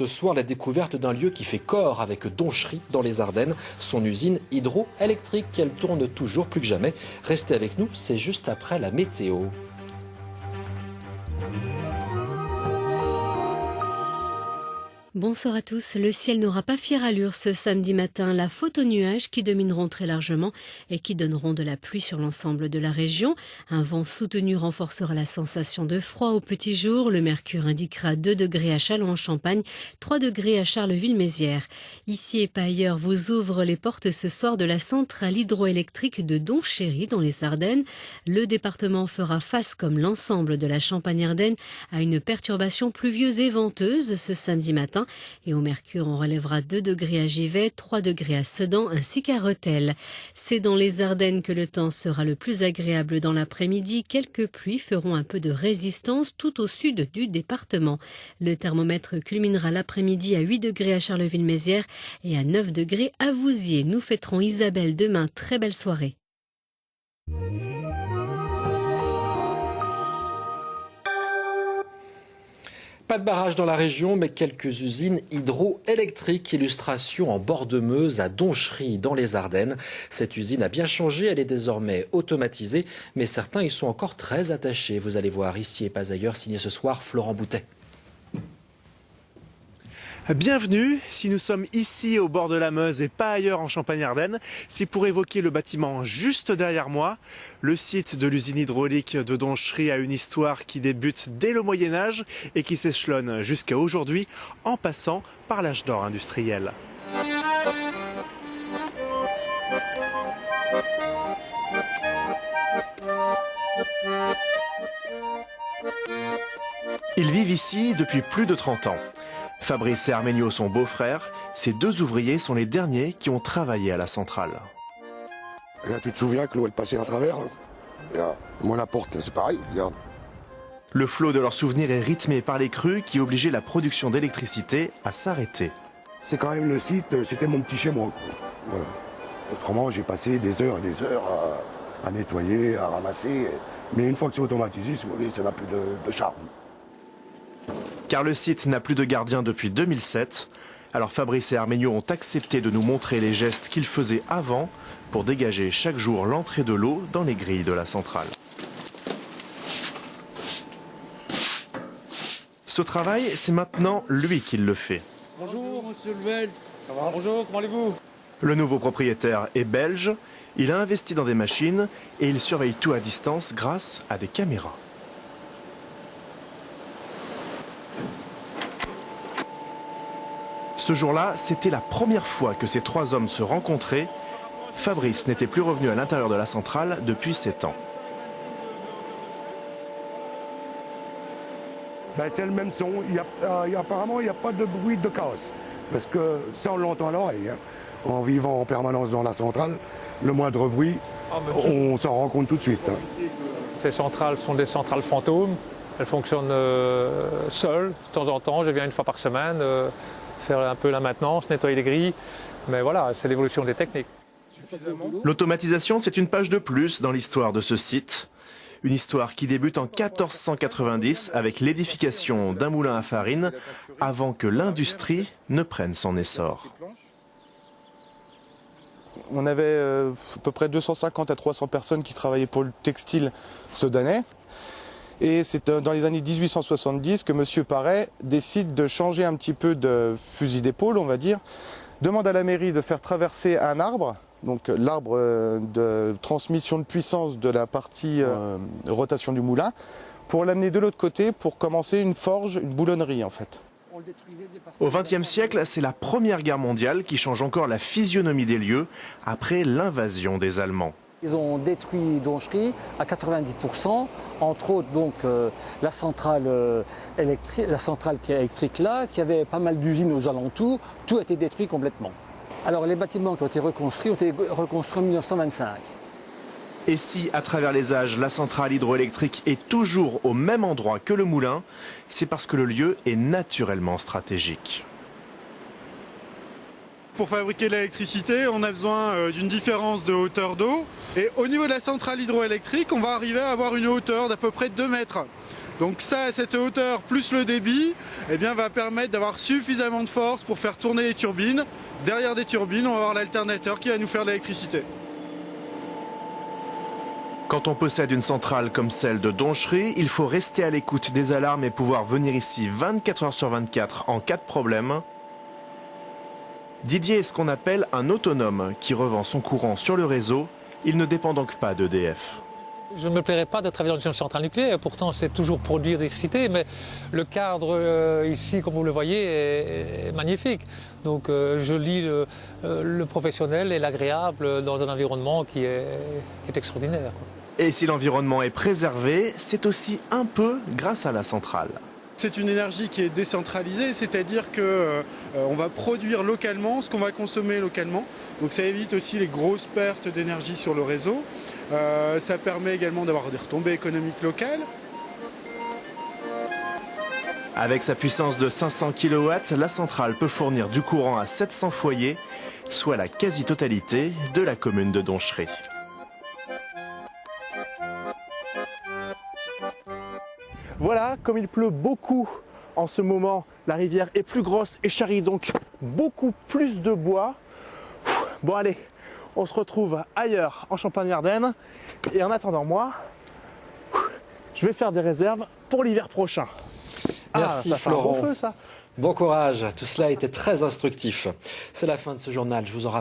Ce soir, la découverte d'un lieu qui fait corps avec Donchery dans les Ardennes, son usine hydroélectrique. Elle tourne toujours plus que jamais. Restez avec nous, c'est juste après la météo. Bonsoir à tous. Le ciel n'aura pas fière allure ce samedi matin. La faute aux nuages qui domineront très largement et qui donneront de la pluie sur l'ensemble de la région. Un vent soutenu renforcera la sensation de froid au petit jour. Le mercure indiquera 2 degrés à Châlons-en-Champagne, 3 degrés à Charleville-Mézières. Ici et pas ailleurs vous ouvrent les portes ce soir de la centrale hydroélectrique de Donchery dans les Ardennes. Le département fera face, comme l'ensemble de la Champagne-Ardenne, à une perturbation pluvieuse et venteuse ce samedi matin. Et au mercure, on relèvera 2 degrés à Givet, 3 degrés à Sedan ainsi qu'à Rethel. C'est dans les Ardennes que le temps sera le plus agréable dans l'après-midi. Quelques pluies feront un peu de résistance tout au sud du département. Le thermomètre culminera l'après-midi à 8 degrés à Charleville-Mézières et à 9 degrés à Vouziers. Nous fêterons Isabelle demain. Très belle soirée. Pas de barrage dans la région, mais quelques usines hydroélectriques. Illustration en bord de Meuse à Donchery, dans les Ardennes. Cette usine a bien changé, elle est désormais automatisée, mais certains y sont encore très attachés. Vous allez voir ici et pas ailleurs, signé ce soir Florent Boutet. Bienvenue, si nous sommes ici au bord de la Meuse et pas ailleurs en Champagne-Ardenne, c'est pour évoquer le bâtiment juste derrière moi. Le site de l'usine hydraulique de Donchery a une histoire qui débute dès le Moyen-Âge et qui s'échelonne jusqu'à aujourd'hui en passant par l'âge d'or industriel. Ils vivent ici depuis plus de 30 ans. Fabrice et Armenio sont beaux-frères. Ces 2 ouvriers sont les derniers qui ont travaillé à la centrale. Et là, tu te souviens que l'eau elle passait à travers là. Moi, la porte, c'est pareil, regarde. Le flot de leurs souvenirs est rythmé par les crues qui obligeaient la production d'électricité à s'arrêter. C'est quand même le site, c'était mon petit chez moi. Voilà. Autrement, j'ai passé des heures et des heures à nettoyer, à ramasser. Mais une fois que c'est automatisé, si vous voulez, ça n'a plus de charme. Car le site n'a plus de gardien depuis 2007. Alors Fabrice et Armenio ont accepté de nous montrer les gestes qu'ils faisaient avant pour dégager chaque jour l'entrée de l'eau dans les grilles de la centrale. Ce travail, c'est maintenant lui qui le fait. Bonjour monsieur Lebel. Ça va ? Bonjour, comment allez-vous ? Le nouveau propriétaire est belge. Il a investi dans des machines et il surveille tout à distance grâce à des caméras. Ce jour-là, c'était la première fois que ces 3 hommes se rencontraient. Fabrice n'était plus revenu à l'intérieur de la centrale depuis 7 ans. C'est le même son. Apparemment, il n'y a pas de bruit de casse. Parce que ça, on l'entend à l'oreille. Hein. En vivant en permanence dans la centrale, le moindre bruit, on s'en rend compte tout de suite. Hein. Ces centrales sont des centrales fantômes. Elles fonctionnent seules, de temps en temps. Je viens une fois par semaine faire un peu la maintenance, nettoyer les grilles. Mais voilà, c'est l'évolution des techniques. L'automatisation, c'est une page de plus dans l'histoire de ce site. Une histoire qui débute en 1490 avec l'édification d'un moulin à farine avant que l'industrie ne prenne son essor. On avait à peu près 250 à 300 personnes qui travaillaient pour le textile sedanais. Et c'est dans les années 1870 que M. Paré décide de changer un petit peu de fusil d'épaule, on va dire. Demande à la mairie de faire traverser un arbre, donc l'arbre de transmission de puissance de la partie rotation du moulin, pour l'amener de l'autre côté pour commencer une forge, une boulonnerie en fait. Au XXe siècle, c'est la Première Guerre mondiale qui change encore la physionomie des lieux après l'invasion des Allemands. Ils ont détruit Donchery à 90%, entre autres donc la centrale qui est électrique là, qui avait pas mal d'usines aux alentours, tout a été détruit complètement. Alors les bâtiments qui ont été reconstruits en 1925. Et si, à travers les âges, la centrale hydroélectrique est toujours au même endroit que le moulin, c'est parce que le lieu est naturellement stratégique. Pour fabriquer l'électricité, on a besoin d'une différence de hauteur d'eau. Et au niveau de la centrale hydroélectrique, on va arriver à avoir une hauteur d'à peu près 2 mètres. Donc ça, à cette hauteur, plus le débit, eh bien, va permettre d'avoir suffisamment de force pour faire tourner les turbines. Derrière des turbines, on va avoir l'alternateur qui va nous faire de l'électricité. Quand on possède une centrale comme celle de Donchery, il faut rester à l'écoute des alarmes et pouvoir venir ici 24 heures sur 24 en cas de problème. Didier est ce qu'on appelle un autonome qui revend son courant sur le réseau. Il ne dépend donc pas d'EDF. Je ne me plairais pas de travailler dans une centrale nucléaire, pourtant c'est toujours produire de l'électricité, mais le cadre ici, comme vous le voyez, est magnifique. Donc je lis le professionnel et l'agréable dans un environnement qui est extraordinaire, quoi. Et si l'environnement est préservé, c'est aussi un peu grâce à la centrale. C'est une énergie qui est décentralisée, c'est-à-dire qu'on va produire localement ce qu'on va consommer localement. Donc ça évite aussi les grosses pertes d'énergie sur le réseau. Ça permet également d'avoir des retombées économiques locales. Avec sa puissance de 500 kW, la centrale peut fournir du courant à 700 foyers, soit la quasi-totalité de la commune de Donchery. Voilà, comme il pleut beaucoup en ce moment, la rivière est plus grosse et charrie donc beaucoup plus de bois. Bon allez, on se retrouve ailleurs en Champagne-Ardenne. Et en attendant moi, je vais faire des réserves pour l'hiver prochain. Merci ça fait Florent. un bon feu, ça. Bon courage, tout cela a été très instructif. C'est la fin de ce journal, je vous en rappelle.